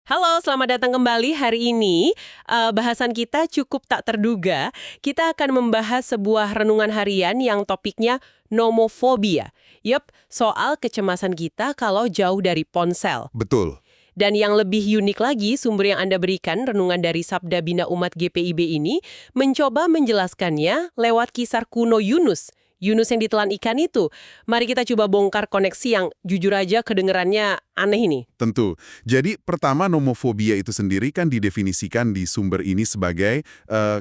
Halo, selamat datang kembali. Hari ini bahasan kita cukup tak terduga. Kita akan membahas sebuah renungan harian yang topiknya nomofobia. Yup, soal kecemasan kita kalau jauh dari ponsel. Betul. Dan yang lebih unik lagi, sumber yang Anda berikan, renungan dari Sabda Bina Umat GPIB ini, mencoba menjelaskannya lewat kisar kuno Yunus. Yunus yang ditelan ikan itu. Mari kita coba bongkar koneksi yang jujur aja kedengerannya aneh ini. Tentu. Jadi pertama nomofobia itu sendiri kan didefinisikan di sumber ini sebagai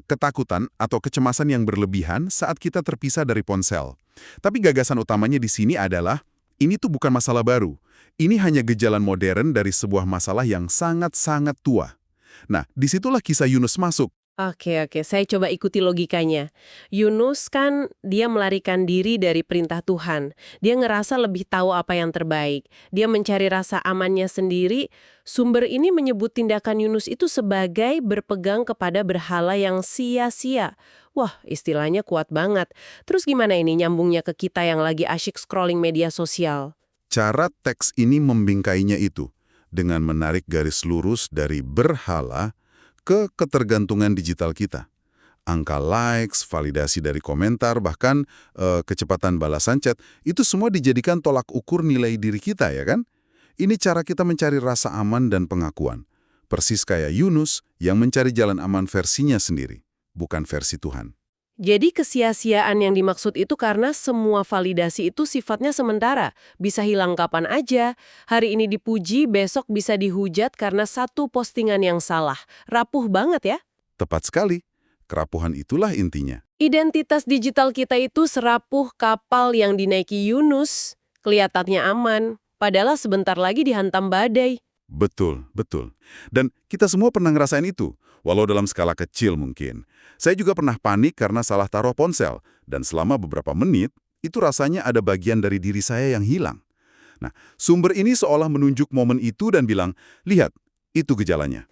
ketakutan atau kecemasan yang berlebihan saat kita terpisah dari ponsel. Tapi gagasan utamanya di sini adalah, ini tuh bukan masalah baru. Ini hanya gejala modern dari sebuah masalah yang sangat-sangat tua. Nah, disitulah kisah Yunus masuk. Oke, saya coba ikuti logikanya. Yunus kan dia melarikan diri dari perintah Tuhan. Dia ngerasa lebih tahu apa yang terbaik. Dia mencari rasa amannya sendiri. Sumber ini menyebut tindakan Yunus itu sebagai berpegang kepada berhala yang sia-sia. Wah, istilahnya kuat banget. Terus gimana ini nyambungnya ke kita yang lagi asyik scrolling media sosial? Cara teks ini membingkainya itu dengan menarik garis lurus dari berhala ke ketergantungan digital kita. Angka likes, validasi dari komentar, bahkan kecepatan balasan chat, itu semua dijadikan tolak ukur nilai diri kita, ya kan? Ini cara kita mencari rasa aman dan pengakuan. Persis kayak Yunus yang mencari jalan aman versinya sendiri, bukan versi Tuhan. Jadi kesia-siaan yang dimaksud itu karena semua validasi itu sifatnya sementara, bisa hilang kapan aja. Hari ini dipuji, besok bisa dihujat karena satu postingan yang salah. Rapuh banget ya. Tepat sekali. Kerapuhan itulah intinya. Identitas digital kita itu serapuh kapal yang dinaiki Yunus. Kelihatannya aman, padahal sebentar lagi dihantam badai. Betul, betul. Dan kita semua pernah ngerasain itu, walau dalam skala kecil mungkin. Saya juga pernah panik karena salah taruh ponsel, dan selama beberapa menit, itu rasanya ada bagian dari diri saya yang hilang. Nah, sumber ini seolah menunjuk momen itu dan bilang, lihat, itu gejalanya.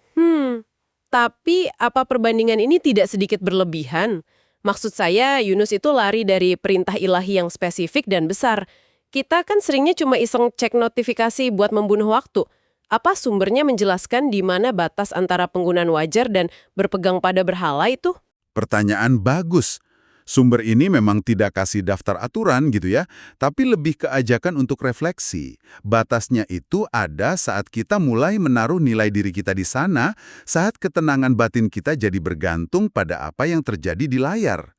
Tapi apa perbandingan ini tidak sedikit berlebihan? Maksud saya, Yunus itu lari dari perintah ilahi yang spesifik dan besar. Kita kan seringnya cuma iseng cek notifikasi buat membunuh waktu. Apa sumbernya menjelaskan di mana batas antara penggunaan wajar dan berpegang pada berhala itu? Pertanyaan bagus. Sumber ini memang tidak kasih daftar aturan gitu ya, tapi lebih ke ajakan untuk refleksi. Batasnya itu ada saat kita mulai menaruh nilai diri kita di sana, saat ketenangan batin kita jadi bergantung pada apa yang terjadi di layar.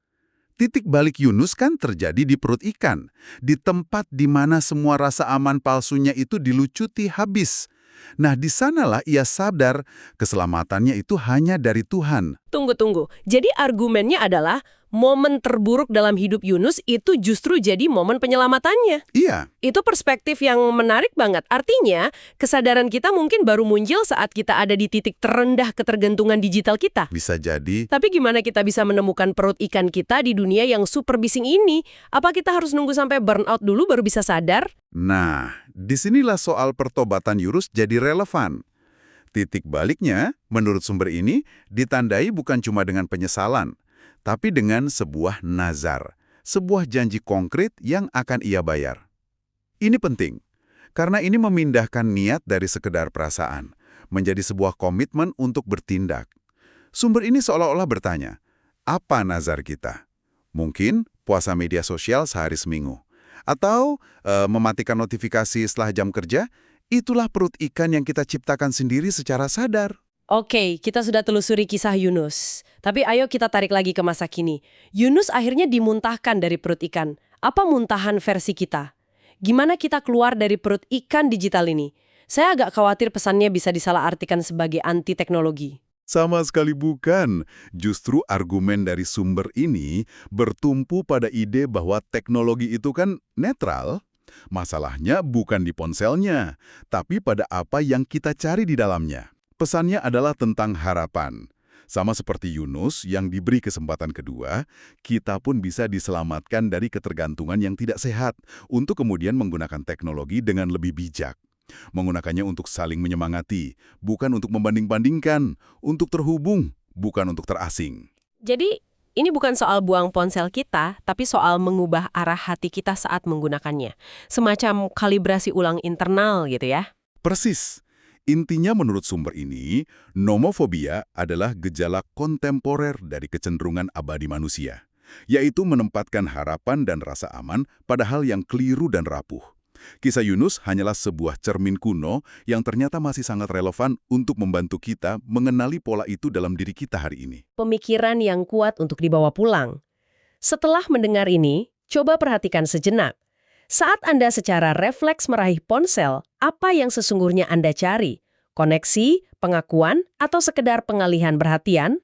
Titik balik Yunus kan terjadi di perut ikan, di tempat di mana semua rasa aman palsunya itu dilucuti habis. Nah, di sanalah ia sadar keselamatannya itu hanya dari Tuhan. Tunggu. Jadi argumennya adalah momen terburuk dalam hidup Yunus itu justru jadi momen penyelamatannya. Iya. Itu perspektif yang menarik banget. Artinya, kesadaran kita mungkin baru muncul saat kita ada di titik terendah ketergantungan digital kita. Bisa jadi. Tapi gimana kita bisa menemukan perut ikan kita di dunia yang super bising ini? Apa kita harus nunggu sampai burnout dulu baru bisa sadar? Nah, disinilah soal pertobatan Yunus jadi relevan. Titik baliknya, menurut sumber ini, ditandai bukan cuma dengan penyesalan, tapi dengan sebuah nazar, sebuah janji konkret yang akan ia bayar. Ini penting, karena ini memindahkan niat dari sekedar perasaan, menjadi sebuah komitmen untuk bertindak. Sumber ini seolah-olah bertanya, apa nazar kita? Mungkin puasa media sosial sehari seminggu. Atau mematikan notifikasi setelah jam kerja, itulah perut ikan yang kita ciptakan sendiri secara sadar. Oke, kita sudah telusuri kisah Yunus. Tapi ayo kita tarik lagi ke masa kini. Yunus akhirnya dimuntahkan dari perut ikan. Apa muntahan versi kita? Gimana kita keluar dari perut ikan digital ini? Saya agak khawatir pesannya bisa disalahartikan sebagai anti-teknologi. Sama sekali bukan. Justru argumen dari sumber ini bertumpu pada ide bahwa teknologi itu kan netral. Masalahnya bukan di ponselnya, tapi pada apa yang kita cari di dalamnya. Pesannya adalah tentang harapan. Sama seperti Yunus yang diberi kesempatan kedua, kita pun bisa diselamatkan dari ketergantungan yang tidak sehat untuk kemudian menggunakan teknologi dengan lebih bijak. Menggunakannya untuk saling menyemangati, bukan untuk membanding-bandingkan, untuk terhubung, bukan untuk terasing. Jadi, ini bukan soal buang ponsel kita, tapi soal mengubah arah hati kita saat menggunakannya. Semacam kalibrasi ulang internal gitu ya. Persis. Intinya menurut sumber ini, nomofobia adalah gejala kontemporer dari kecenderungan abadi manusia, yaitu menempatkan harapan dan rasa aman pada hal yang keliru dan rapuh. Kisah Yunus hanyalah sebuah cermin kuno yang ternyata masih sangat relevan untuk membantu kita mengenali pola itu dalam diri kita hari ini. Pemikiran yang kuat untuk dibawa pulang. Setelah mendengar ini, coba perhatikan sejenak. Saat Anda secara refleks meraih ponsel, apa yang sesungguhnya Anda cari? Koneksi, pengakuan, atau sekedar pengalihan perhatian?